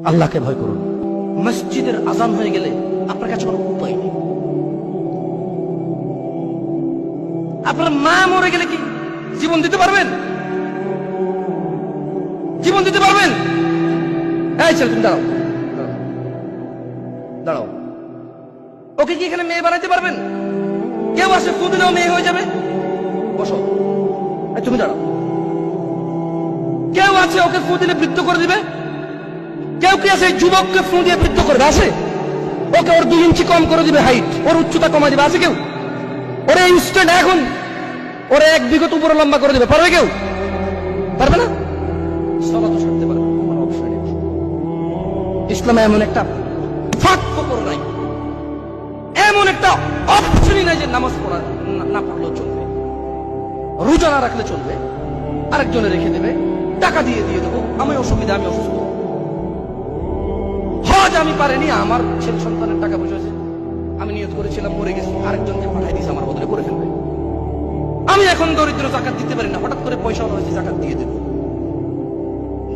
আল্লাহকে ভয় করুন। মসজিদের আজান হয়ে গেলে আপনার কাছে কোনো উপায় নেই। আপনার মা মরে গেলে কি জীবন দিতে পারবেন? জীবন দিতে পারবেন? এই ছেলে, তুমি দাঁড়াও, দাঁড়াও। ওকে কি এখানে মেয়ে বানাইতে পারবেন? কেউ আসে ফু দিলেও মেয়ে হয়ে যাবে? বসো। তুমি দাঁড়াও। কেউ আছে ওকে ফু দিলে বৃদ্ধ করে দিবে? কেউ কি আছে যুবককে ফু দিয়ে বৃদ্ধ করবে? আছে? ওকে ওর 2 ইঞ্চি কম করে দিবে হাইট, ওর উচ্চতা কমাই দিবে? আছে কেউ? ওরে ইনস্ট্যান্ট এখন ওরে 1 বিঘত উপরে লম্বা করে দিবে? পারবে কেউ? পারবে না। সালাত ছাড়তে পারবে কোনো অপশন নেই। ইসলামে এমন একটা ফাঁক ফোকর নাই, এমন একটা অপশনই নাই যে নামাজ পড়া না পড়লেও চলবে, রোজা না রাখলে চলবে, আরেকজনে রেখে দেবে, টাকা দিয়ে দেবো, আমি অসুবিধা, আমি অসুস্থ, হজ আমি পারিনি, আমার ছেলে সন্তানের টাকা পয়সা আছে, আমি নিয়ত করেছিলাম, মরে গেছি, আরেকজনকে পাঠাই দিয়েছে আমার বদলে, করে ফেলবে। আমি এখন দরিদ্র, জাকাত দিতে পারি না, হঠাৎ করে পয়সা হয়েছে জাকাত দিয়ে দেবো।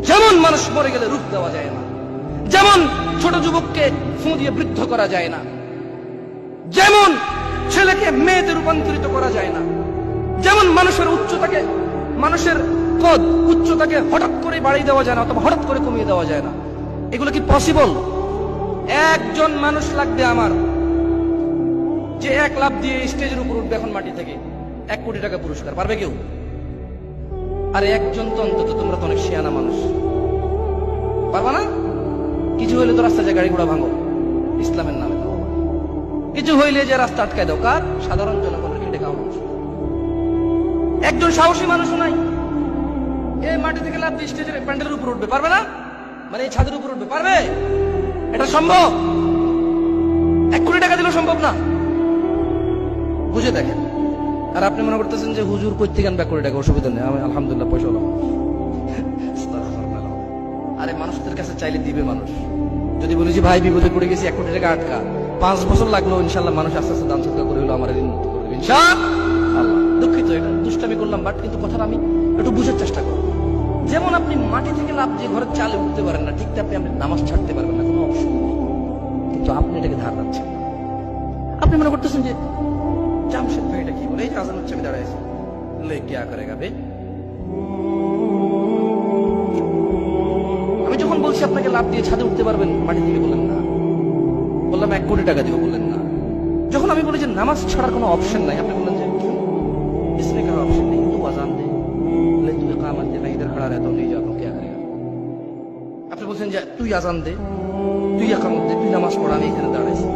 যেমন মানুষ মরে গেলে রূপ দেওয়া যায় না, যেমন ছোট যুবককে ফু দিয়ে বৃদ্ধ করা যায় না, যেমন ছেলেকে মেয়েতে রূপান্তরিত করা যায় না, যেমন মানুষের উচ্চতাকে, মানুষের কদ উচ্চতাকে হঠাৎ করে বাড়িয়ে দেওয়া যায় না অথবা হঠাৎ করে কমিয়ে দেওয়া যায় না। এগুলো কি পসিবল? একজন মানুষ লাগবে আমার যে 1 লাফ দিয়ে স্টেজের উপর উঠবে এখন মাটি থেকে, 1 কোটি টাকা পুরস্কার। পারবে কেউ? আরে একজন তো অন্তত, তোমরা তো অনেক শিয়ানা মানুষ, পারবা না? কিছু হইলে তো রাস্তায় যে গাড়ি ঘোড়া ভাঙো ইসলামের নামে, কিছু হইলে যে রাস্তা আটকায় দাও, কার? সাধারণ জনগণের খেটে খাওয়া মানুষ। একজন সাহসী মানুষও নাই এই মাটি থেকে লাফ দিয়ে স্টেজের প্যান্ডেলের উপর উঠবে? পারবে না? মানে এই ছাদের উপর উঠবে? পারবে? এটা সম্ভব? 1 কোটি টাকা দিলেও সম্ভব না। বুঝে দেখেন। আর আপনি মনে করতেছেন যে হুজুর কই থেকে আনবে 1 কোটি টাকা? অসুবিধা নেই, আমি আলহামদুলিল্লাহ পয়সা হলাম। আরে মানুষদের কাছে চাইলে দিবে মানুষ। যদি বলি যে ভাই বিপদে পড়ে গেছি, 1 কোটি টাকা আটকা, 5 বছর লাগলো, ইনশাল্লাহ মানুষ আস্তে আস্তে দান সদকা করে হলো আমার ঋণ মুক্ত করে দেবে ইনশাআল্লাহ। দুঃখিত, এটা দুষ্টামি করলাম, বাট কিন্তু কথাটা আমি একটু বুঝার চেষ্টা করব। যেমন আপনি মাটি থেকে লাফ দিয়ে ঘরের চালে উঠতে পারেন না, ঠিক আপনি নামাজ ছাড়তে পারবেন না, কোনো অপশন নেই। কিন্তু আপনি এটাকে ধার রাখছেন। আপনি মনে করতেছেন যে জামশেদ ভাই এটা কি বলে, এই আজান হচ্ছে আমি দাঁড়াইছি, লে কিয়া করেগা বে। আমি যখন বলছি আপনাকে লাফ দিয়ে ছাদে উঠতে পারবেন মাটি থেকে, বললেন না। বললাম 1 কোটি টাকা দিব, বললেন না। যখন আমি বলি যে নামাজ ছাড়ার কোনো অপশন নাই, আপনি বললেন যে इसमें क्या ऑप्शन नहीं, तू अजान दे, ले तू इकामत दे, मैं इधर खड़ा रहता हूँ, नहीं जाता हूँ, क्या करेगा? আপনি বলছেন যে তুই আজান দে, তুই ইকামত দে, তুই নামাজ পড়া, আমি এখানে দাঁড়াইছি।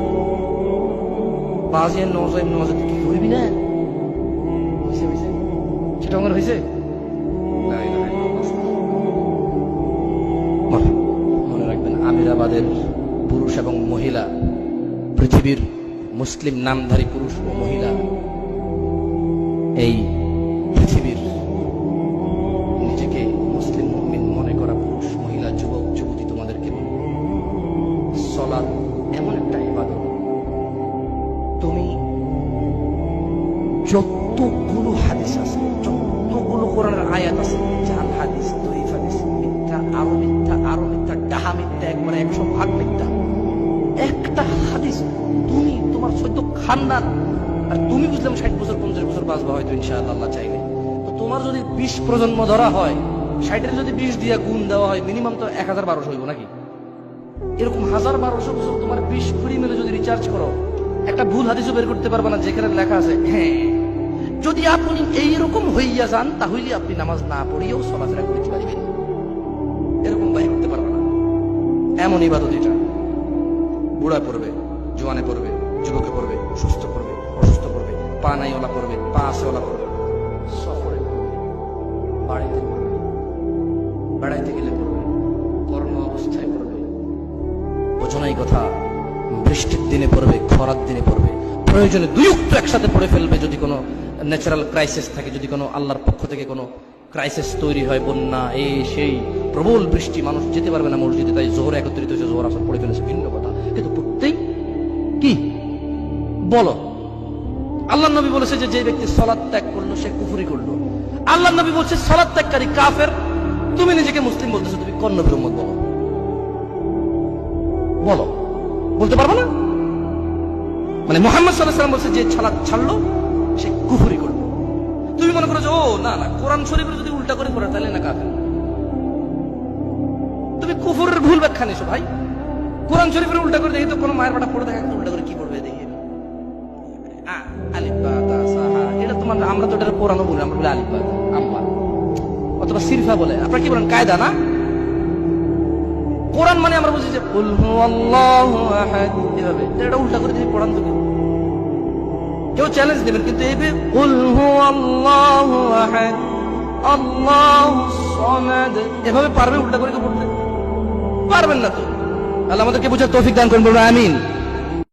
বাজিয়ে নজর তুই কি করবি না? হয়েছে সেটা আমার হয়েছে। মনে রাখবেন, আমিরাবাদের পুরুষ এবং মহিলা, পৃথিবীর মুসলিম নামধারী পুরুষ ও মহিলা, এই পৃথিবীর নিজেকে মুসলিম মুমিন মনে করা পুরুষ মহিলা যুবক যুবতী, তোমাদেরকে বলবো, সালাত এমন একটা ইবাদত, তুমি যতগুলো হাদিস আছে, যতগুলো কোরআনের আয়াত আছে, জাল হাদিস, দঈফ হাদিস, মিথ্যা, আরো মিথ্যা, আরো মিথ্যা, ডাহা মিথ্যা, একবারে 100% মিথ্যা, একটা হাদিস তুমি তোমার 14 খানদান, আর তুমি বুঝলাম 60 বছর 50 বছর বাঁচবা হয়তো ইনশাআল্লাহ আল্লাহ চাইলে, তো তোমার যদি 20 প্রজন্ম ধরা হয়, 60-এর যদি 20 দিয়ে গুণ দেওয়া হয়, মিনিমাম তো 1012 হইব নাকি? এরকম 1012 বছর তোমার 20 ফ্রি মিলে যদি রিচার্জ করো, একটা ভুল হাদিসও বের করতে পারবে না যেখানে লেখা আছে হ্যাঁ যদি আপনি এইরকম হইয়া যান তাহলে আপনি নামাজ না পড়িয়েও চলাফেরা করতে পারবেন। এরকম বাই করতে পারবে না। এমন ইবাদত এটা, বুড়া পড়বে, জোয়ানে পড়বে, যুবকে পড়বে, সুস্থ পড়বে, অসুস্থ পড়বে, পা নাইওয়ালা পড়বে, পা আসেওয়ালা পড়বে, সফরে পড়বে, বাড়িতে পড়বে, বেড়াইতে গেলে পড়বে, কর্ম অবস্থায় পড়বে, বোঝনাই কথা, বৃষ্টির দিনে পড়বে, খরার দিনে পড়বে, প্রয়োজনে 2 ওয়াক্ত একসাথে পড়ে ফেলবে যদি কোনো ন্যাচারাল ক্রাইসিস থাকে, যদি কোনো আল্লাহর পক্ষ থেকে কোনো ক্রাইসিস তৈরি হয়, বন্যা, এই সেই প্রবল বৃষ্টি, মানুষ যেতে পারবে না মসজিদে, তাই জোহর একত্রিত হয়েছে, জোহর আসর পড়ে ফেলেছে, ভিন্ন কথা, কিন্তু প্রত্যেক কি বলো, আল্লাহ নবী বলেছে যে যে ব্যক্তি সালাত ত্যাগ করলো সে কুফরি করলো। আল্লাহ নবী বলছে সালাত ত্যাগকারী কাফের। তুমি নিজেকে মুসলিম বলতেছো, তুমি কোন নবীর উম্মত বলো? বলো, বলতে পারবো না? মানে মুহাম্মদ সাল্লাল্লাহু আলাইহি ওয়াসাল্লাম বলছে যে সালাত ছাড়লো সে কুফরি করলো। তুমি মনে করো যে ও না না, কোরআন শরীফের যদি উল্টা করে পড়ে তাহলে না কাফের। তুমি কুফরের ভুল ব্যাখ্যা নিছো ভাই। কোরআন শরীফের উল্টা করে দেখি তো কোনো মায়ের বাটা পড়ে দেখা উল্টা করে কি পড়বে দেখি। আলিফ বা তা সা হা, এটা তোমার, আমরা তো এটা কোরআনও বলি, আমরা বলি আলিফ বা তা আম্মা, অথবা সিরফা বলে। আপনারা কি বলেন? কায়দা না? কোরআন মানে আমরা বুঝি যে কুল হুয়াল্লাহু আহাদ, এভাবে। এটা উল্টা করে যদি পড়ান তো কেউ চ্যালেঞ্জ দেবেন, কিন্তু এই কুল হুয়াল্লাহু আহাদ আল্লাহুস সামাদ এভাবে পারবে উল্টা করে পড়তে? পারবেন না তো। আল্লাহ আমাদেরকে বুঝার তৌফিক দান করুন, বলুন আমিন।